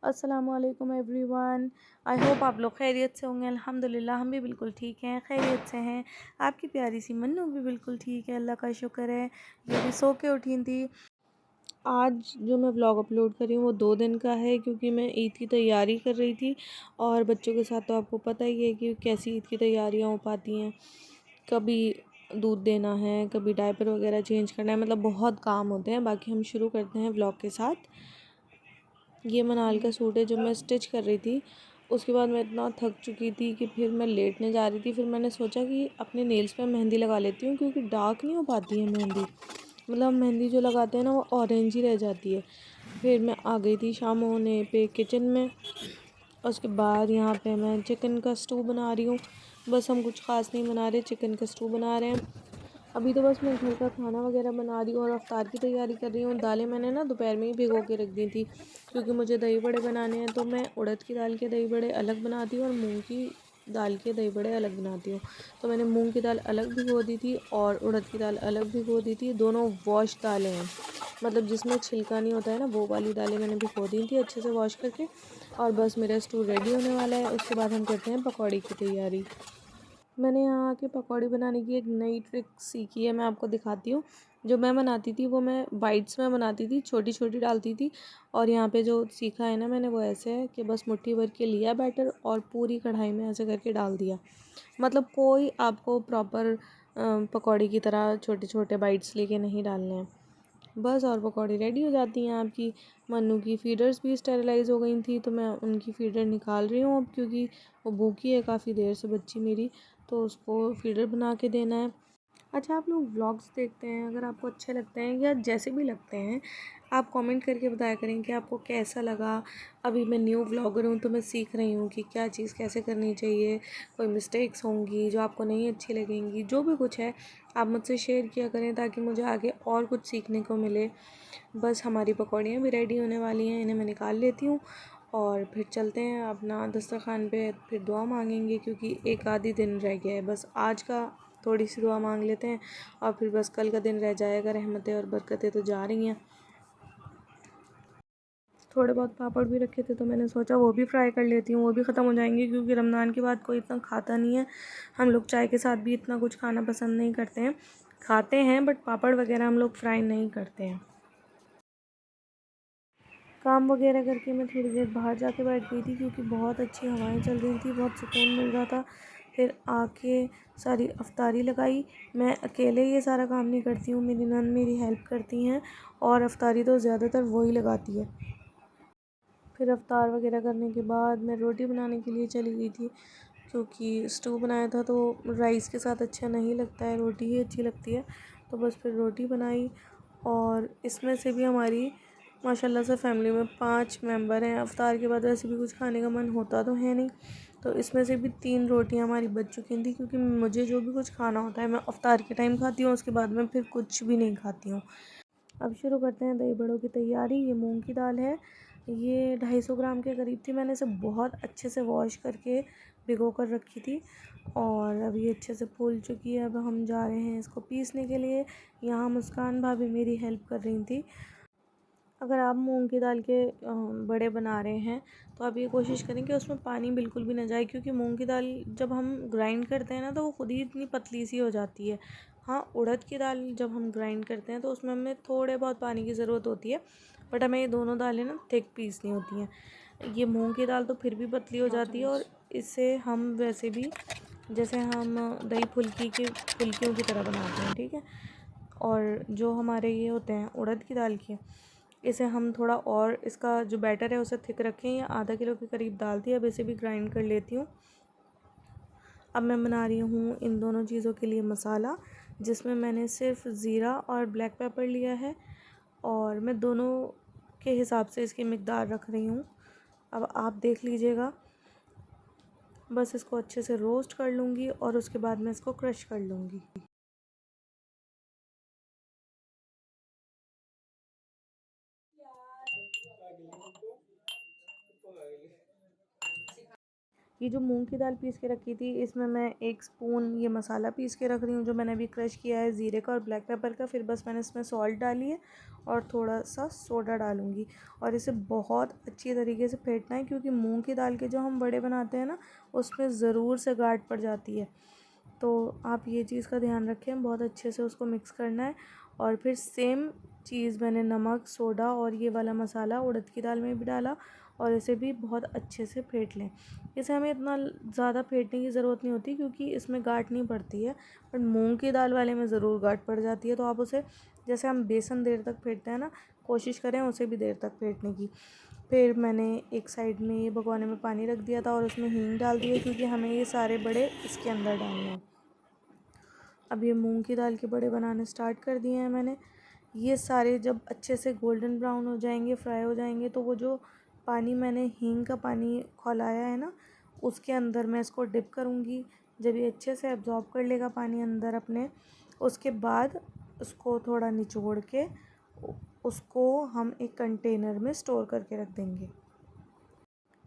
अस्सलामुअलैकुम everyone. I hope आप लोग खैरियत से होंगे। अल्हम्दुलिल्लाह हम भी बिल्कुल ठीक हैं, खैरियत से हैं। आपकी प्यारी सी मन्नू भी बिल्कुल ठीक है, अल्लाह का शुक्र है। ये भी सो के उठी थी। आज जो मैं व्लॉग अपलोड कर रही हूँ वो 2 दिन का है, क्योंकि मैं ईद की तैयारी कर रही थी। और बच्चों के साथ तो आपको पता ही है कि कैसी ईद की तैयारियाँ हो पाती हैं। कभी दूध देना है, कभी डायपर वगैरह चेंज करना है, मतलब बहुत काम होते हैं। बाकी हम शुरू करते हैं व्लॉग के साथ। ये मनाल का सूट है जो मैं स्टिच कर रही थी। उसके बाद मैं इतना थक चुकी थी कि फिर मैं लेटने जा रही थी। फिर मैंने सोचा कि अपने नेल्स पे मेहंदी लगा लेती हूँ, क्योंकि डार्क नहीं हो पाती है मेहंदी। मतलब मेहंदी जो लगाते हैं ना वो ऑरेंज ही रह जाती है। फिर मैं आ गई थी शाम होने पे किचन में। उसके बाद यहाँ पे मैं चिकन का स्टू बना रही हूँ। बस हम कुछ ख़ास नहीं बना रहे, चिकन का स्टू बना रहे हैं। अभी तो बस मैं घर का खाना वगैरह बना रही हूँ और अफ्तार की तैयारी कर रही हूँ। दालें मैंने ना दोपहर में ही भिगो के रख दी थी, क्योंकि मुझे दही बड़े बनाने हैं। तो मैं उड़द की दाल के दही बड़े अलग बनाती हूँ और मूंग की दाल के दही बड़े अलग बनाती हूँ। तो मैंने मूंग की दाल अलग भिगो दी थी और उड़द की दाल अलग भिगो दी थी। दोनों वॉश दालें हैं, मतलब जिसमें छिलका नहीं होता है ना, वो वाली दालें मैंने भिगो दी थी अच्छे से वॉश करके। और बस मेरा स्टू रेडी होने वाला है। उसके बाद हम करते हैं पकौड़ी की तैयारी। मैंने यहाँ आके पकौड़ी बनाने की एक नई ट्रिक सीखी है, मैं आपको दिखाती हूँ। जो मैं बनाती थी वो मैं बाइट्स में बनाती थी, छोटी छोटी डालती थी। और यहाँ पे जो सीखा है ना मैंने वो ऐसे है कि बस मुट्ठी भर के लिया बैटर और पूरी कढ़ाई में ऐसे करके डाल दिया। मतलब कोई आपको प्रॉपर पकौड़ी की तरह छोटे छोटे बाइट्स लेके नहीं डालने हैं बस। और पकौड़ी रेडी हो जाती हैं आपकी। मन्नू की फीडर्स भी स्टेरिलाइज़ हो गई थी, तो मैं उनकी फीडर निकाल रही हूँ अब, क्योंकि वो भूखी है काफ़ी देर से बच्ची मेरी। तो उसको फीडर बना के देना है। अच्छा, आप लोग व्लॉग्स देखते हैं, अगर आपको अच्छे लगते हैं या जैसे भी लगते हैं, आप कमेंट करके बताया करें कि आपको कैसा लगा। अभी मैं न्यू व्लॉगर हूँ तो मैं सीख रही हूँ कि क्या चीज़ कैसे करनी चाहिए। कोई मिस्टेक्स होंगी जो आपको नहीं अच्छी लगेंगी, जो भी कुछ है आप मुझसे शेयर किया करें, ताकि मुझे आगे और कुछ सीखने को मिले। बस हमारी पकौड़ियाँ भी रेडी होने वाली हैं, इन्हें मैं निकाल लेती हूँ और फिर चलते हैं अपना दस्तरखान पे। फिर दुआ मांगेंगे, क्योंकि एक आधी दिन रह गया है बस। आज का थोड़ी सी दुआ मांग लेते हैं और फिर बस कल का दिन रह जाएगा। रहमतें और बरकतें तो जा रही हैं। थोड़े बहुत पापड़ भी रखे थे तो मैंने सोचा वो भी फ्राई कर लेती हूँ, वो भी ख़त्म हो जाएंगे, क्योंकि रमज़ान के बाद कोई इतना खाता नहीं है। हम लोग चाय के साथ भी इतना कुछ खाना पसंद नहीं करते हैं। खाते हैं बट पापड़ वगैरह हम लोग फ्राई नहीं करते हैं। काम वगैरह करके मैं थोड़ी देर बाहर जाके बैठ गई थी, क्योंकि बहुत अच्छी हवाएं चल रही थी, बहुत सुकून मिल रहा था। फिर आके सारी अफ्तारी लगाई। मैं अकेले ये सारा काम नहीं करती हूँ, मेरी नंद मेरी हेल्प करती हैं और अफ्तारी तो ज़्यादातर वही लगाती है। फिर अफ्तार वगैरह करने के बाद मैं रोटी बनाने के लिए चली गई थी, क्योंकि स्टू बनाया था तो राइस के साथ अच्छा नहीं लगता है, रोटी ही अच्छी लगती है। तो बस फिर रोटी बनाई। और इसमें से भी हमारी माशाल्लाह से फैमिली में 5 मेंबर हैं। अफ्तार के बाद वैसे भी कुछ खाने का मन होता तो है नहीं, तो इसमें से भी 3 रोटियां हमारी बच चुकी थी, क्योंकि मुझे जो भी कुछ खाना होता है मैं अफ्तार के टाइम खाती हूँ, उसके बाद मैं फिर कुछ भी नहीं खाती हूँ। अब शुरू करते हैं दही बड़ों की तैयारी। ये मूंग की दाल है, ये 250 ग्राम के करीब थी। मैंने इसे बहुत अच्छे से वॉश करके भिगो कर रखी थी और अब ये अच्छे से फूल चुकी है। अब हम जा रहे हैं इसको पीसने के लिए। यहाँ मुस्कान भाभी मेरी हेल्प कर रही थी। अगर आप मूंग की दाल के बड़े बना रहे हैं तो आप ये कोशिश करें कि उसमें पानी बिल्कुल भी ना जाए, क्योंकि मूंग की दाल जब हम ग्राइंड करते हैं ना तो वो खुद ही इतनी पतली सी हो जाती है। हाँ, उड़द की दाल जब हम ग्राइंड करते हैं तो उसमें हमें थोड़े बहुत पानी की ज़रूरत होती है, बट हमें ये दोनों दालें ना थिक पीसनी होती हैं। ये मूंग की दाल तो फिर भी पतली हो जाती है, और इससे हम वैसे भी जैसे हम दही फुल्कियों की तरह बनाते हैं, ठीक है। और जो हमारे ये होते हैं उड़द की दाल के, इसे हम थोड़ा और इसका जो बैटर है उसे थिक रखें। या आधा किलो के करीब दाल थी, अब इसे भी ग्राइंड कर लेती हूँ। अब मैं बना रही हूँ इन दोनों चीज़ों के लिए मसाला, जिसमें मैंने सिर्फ ज़ीरा और ब्लैक पेपर लिया है, और मैं दोनों के हिसाब से इसकी मिकदार रख रही हूँ। अब आप देख लीजिएगा। बस इसको अच्छे से रोस्ट कर लूँगी और उसके बाद मैं इसको क्रश कर लूँगी। ये जो मूंग की दाल पीस के रखी थी, इसमें मैं 1 स्पून ये मसाला पीस के रख रही हूँ जो मैंने अभी क्रश किया है ज़ीरे का और ब्लैक पेपर का। फिर बस मैंने इसमें सॉल्ट डाली है और थोड़ा सा सोडा डालूँगी और इसे बहुत अच्छी तरीके से फेंटना है, क्योंकि मूंग की दाल के जो हम बड़े बनाते हैं ना, उसमें ज़रूर से गांठ पड़ जाती है। तो आप ये चीज़ का ध्यान रखें, बहुत अच्छे से उसको मिक्स करना है। और फिर सेम चीज़ मैंने नमक, सोडा और ये वाला मसाला उड़द की दाल में भी डाला और इसे भी बहुत अच्छे से फेंट लें। इसे हमें इतना ज़्यादा फेंटने की ज़रूरत नहीं होती क्योंकि इसमें गांठ नहीं पड़ती है, बट मूंग की दाल वाले में ज़रूर गांठ पड़ जाती है। तो आप उसे, जैसे हम बेसन देर तक फेंटते हैं ना, कोशिश करें उसे भी देर तक फेंटने की। फिर मैंने एक साइड में ये भगोने में पानी रख दिया था और उसमें हींग डाल दिया, क्योंकि हमें ये सारे बड़े इसके अंदर डालने हैं। अब ये मूंग की दाल के बड़े बनाने स्टार्ट कर दिए हैं मैंने। ये सारे जब अच्छे से गोल्डन ब्राउन हो जाएंगे, फ्राई हो जाएंगे, तो वो जो पानी मैंने हींग का पानी खौलाया है ना, उसके अंदर मैं इसको डिप करूँगी। जब ये अच्छे से एब्जॉर्ब कर लेगा पानी अंदर अपने, उसके बाद उसको थोड़ा निचोड़ के उसको हम एक कंटेनर में स्टोर करके रख देंगे।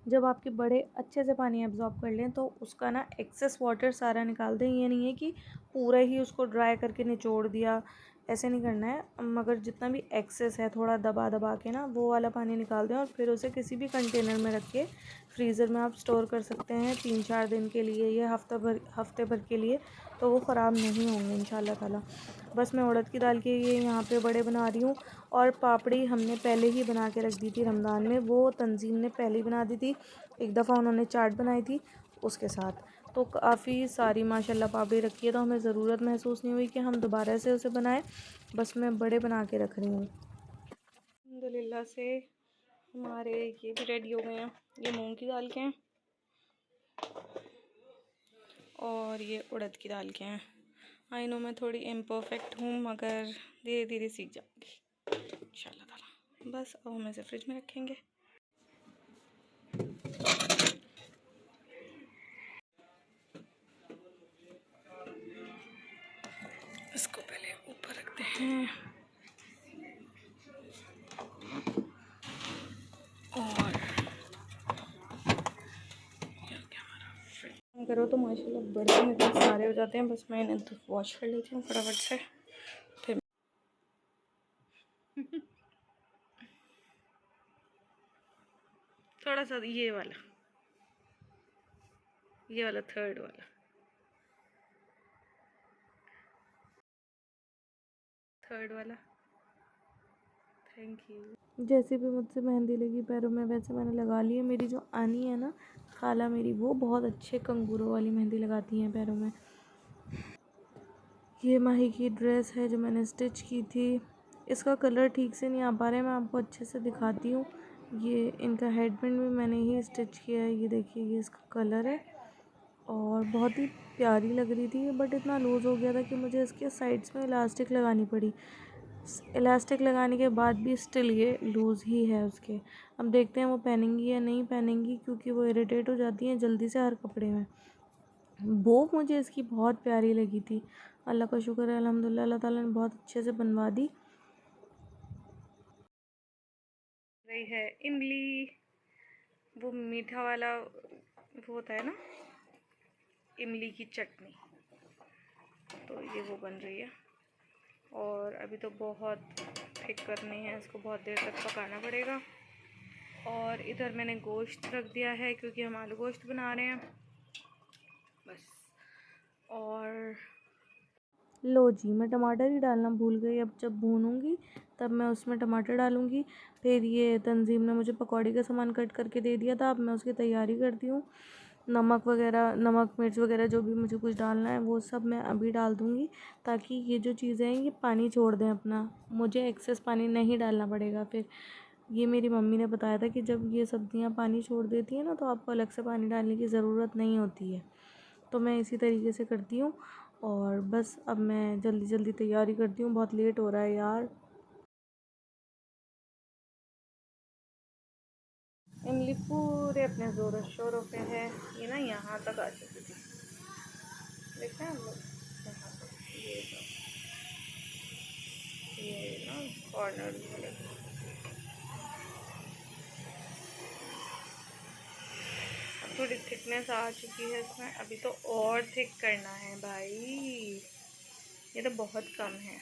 जब आपके बड़े अच्छे से पानी एब्जॉर्ब कर लें तो उसका ना एक्सेस वाटर सारा निकाल दें। ये नहीं है कि पूरा ही उसको ड्राई करके निचोड़ दिया, ऐसे नहीं करना है। मगर जितना भी एक्सेस है थोड़ा दबा दबा के ना वो वाला पानी निकाल दें और फिर उसे किसी भी कंटेनर में रख के फ्रीज़र में आप स्टोर कर सकते हैं 3-4 दिन के लिए या हफ्ते भर के लिए। तो वो ख़राब नहीं होंगे इंशाल्लाह ताला। बस मैं उड़द की दाल के ये यहाँ पे बड़े बना रही हूँ। और पापड़ी हमने पहले ही बना के रख दी थी रमज़ान में, वो तंजीम ने पहले ही बना दी थी। एक दफ़ा उन्होंने चाट बनाई थी उसके साथ। तो काफ़ी सारी माशाल्लाह पापड़ी रखी है, तो हमें ज़रूरत महसूस नहीं हुई कि हम दोबारा से उसे बनाएं। बस मैं बड़े बना के रख रही हूँ। अल्हम्दुलिल्लाह से हमारे ये भी रेडी हो गए हैं। ये मूंग की दाल के हैं और ये उड़द की दाल के हैं। आई नो मैं थोड़ी इम्परफेक्ट हूँ, मगर धीरे धीरे सीख जाऊँगी इंशाल्लाह ताला। बस अब हम इसे फ्रिज में रखेंगे। इसको पहले ऊपर रखते हैं और करो तो माशाल्लाह बड़े इतने सारे हो जाते हैं। बस मैं इन्हें तो वॉश कर लेती हूँ फटाफट से। फिर थोड़ा सा ये वाला थर्ड वाला थैंक यू। जैसे भी मुझसे मेहंदी लगी पैरों में वैसे मैंने लगा ली है। मेरी जो आनी है ना, खाला मेरी, वो बहुत अच्छे कंगूरों वाली मेहंदी लगाती हैं पैरों में। ये माही की ड्रेस है जो मैंने स्टिच की थी। इसका कलर ठीक से नहीं आ पा रहा है, मैं आपको अच्छे से दिखाती हूँ। ये इनका हेडबैंड भी मैंने ही स्टिच किया है। ये देखिए, ये इसका कलर है और बहुत ही प्यारी लग रही थी, बट इतना लूज़ हो गया था कि मुझे इसके साइड्स में इलास्टिक लगानी पड़ी। इलास्टिक लगाने के बाद भी स्टिल ये लूज़ ही है उसके। अब देखते हैं वो पहनेंगी या नहीं पहनेंगी, क्योंकि वो इरिटेट हो जाती हैं जल्दी से हर कपड़े में। वो मुझे इसकी बहुत प्यारी लगी थी। अल्लाह का शुक्र है, अल्हम्दुलिल्लाह, अल्लाह ताला ने बहुत अच्छे से बनवा दी। रही है इमली, वो मीठा वाला वो होता है ना, इमली की चटनी, तो ये वो बन रही है। और अभी तो बहुत थिक करनी है इसको, बहुत देर तक पकाना पड़ेगा। और इधर मैंने गोश्त रख दिया है क्योंकि हम आलू गोश्त बना रहे हैं बस। और लो जी, मैं टमाटर ही डालना भूल गई। अब जब भूनूंगी तब मैं उसमें टमाटर डालूंगी। फिर ये तंजीम ने मुझे पकौड़ी का सामान कट करके दे दिया था, अब मैं उसकी तैयारी करती हूँ। नमक वगैरह, नमक मिर्च वगैरह जो भी मुझे कुछ डालना है वो सब मैं अभी डाल दूँगी, ताकि ये जो चीज़ें हैं ये पानी छोड़ दें अपना, मुझे एक्सेस पानी नहीं डालना पड़ेगा। फिर ये मेरी मम्मी ने बताया था कि जब ये सब्ज़ियाँ पानी छोड़ देती हैं ना, तो आपको अलग से पानी डालने की ज़रूरत नहीं होती है। तो मैं इसी तरीके से करती हूँ। और बस अब मैं जल्दी जल्दी तैयारी करती हूँ, बहुत लेट हो रहा है यार। इमली पूरे अपने ज़ोरों शोरों पे है। ये ना यहाँ तक आ चुकी थी, देखते हैं हम लोग यहाँ तक। ये ना कॉर्नर वाले, अब थोड़ी थिकनेस आ चुकी है इसमें, अभी तो और थिक करना है भाई, ये तो बहुत कम है।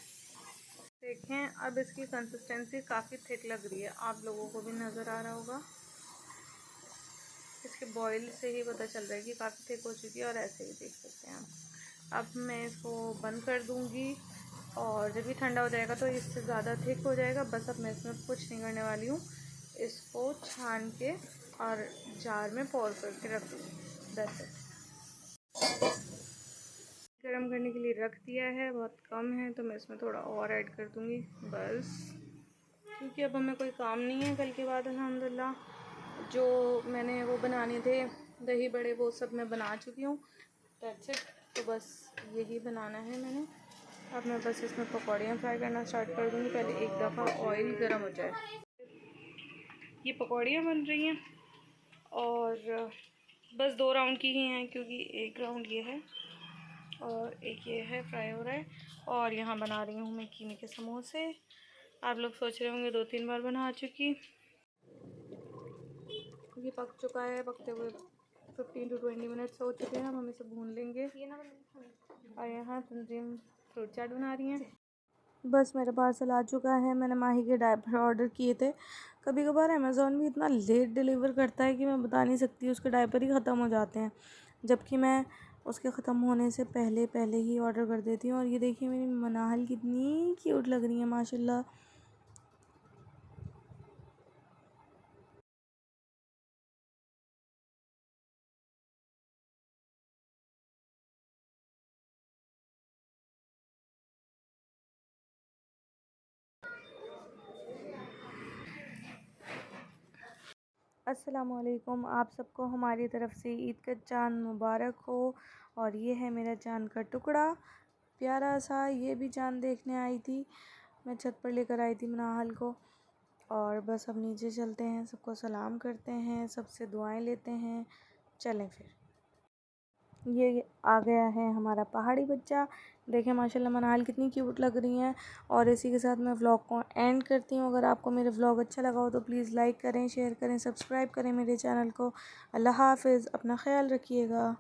देखें अब इसकी कंसिस्टेंसी काफ़ी थिक लग रही है, आप लोगों को भी नज़र आ रहा होगा, इसके बॉईल से ही पता चल रहा है कि काफ़ी थिक हो चुकी है, और ऐसे ही देख सकते हैं आप। अब मैं इसको बंद कर दूँगी, और जब ये ठंडा हो जाएगा तो इससे ज़्यादा थिक हो जाएगा। बस अब मैं इसमें कुछ नहीं करने वाली हूँ, इसको छान के और जार में पोर करके रख दूँगी, बस। गर्म करने के लिए रख दिया है, बहुत कम है तो मैं इसमें थोड़ा और ऐड कर दूँगी बस, क्योंकि अब हमें कोई काम नहीं है कल के बाद अल्हम्दुलिल्लाह। जो मैंने वो बनाने थे दही बड़े वो सब मैं बना चुकी हूँ, दैट्स इट। तो बस यही बनाना है मैंने। अब मैं बस इसमें पकौड़ियाँ फ्राई करना स्टार्ट कर दूँगी, पहले एक दफ़ा ऑयल गर्म हो जाए। ये पकौड़ियाँ बन रही हैं और बस 2 राउंड की ही हैं, क्योंकि एक राउंड ये है और एक ये है फ्राई हो रहा है। और यहाँ बना रही हूँ मैं कीमे के समोसे। आप लोग सोच रहे होंगे 2-3 बार बना चुकी, ये पक चुका है, पकते हुए 15 to 20 मिनट्स हो चुके हैं। हम इसे भून लेंगे। और यहाँ तंजीम फ्रूट चाट बना रही हैं। बस मेरा पार्सल आ चुका है, मैंने माही के डायपर ऑर्डर किए थे। कभी कभार अमेज़ोन भी इतना लेट डिलीवर करता है कि मैं बता नहीं सकती, उसके डायपर ही ख़त्म हो जाते हैं, जबकि मैं उसके ख़त्म होने से पहले पहले ही ऑर्डर कर देती हूँ। और ये देखिए मेरी मनाहल कितनी क्यूट लग रही है माशाल्लाह। अस्सलामुअलैकुम, आप सबको हमारी तरफ़ से ईद का चाँद मुबारक हो। और ये है मेरा चाँद का टुकड़ा, प्यारा सा। ये भी चाँद देखने आई थी, मैं छत पर लेकर आई थी मनाहल को। और बस अब नीचे चलते हैं, सबको सलाम करते हैं, सबसे दुआएं लेते हैं, चलें फिर। ये आ गया है हमारा पहाड़ी बच्चा, देखें माशाल्लाह मनाल कितनी क्यूट लग रही हैं। और इसी के साथ मैं व्लॉग को एंड करती हूँ। अगर आपको मेरे व्लॉग अच्छा लगा हो तो प्लीज़ लाइक करें, शेयर करें, सब्सक्राइब करें मेरे चैनल को। अल्लाह हाफ़िज़, अपना ख्याल रखिएगा।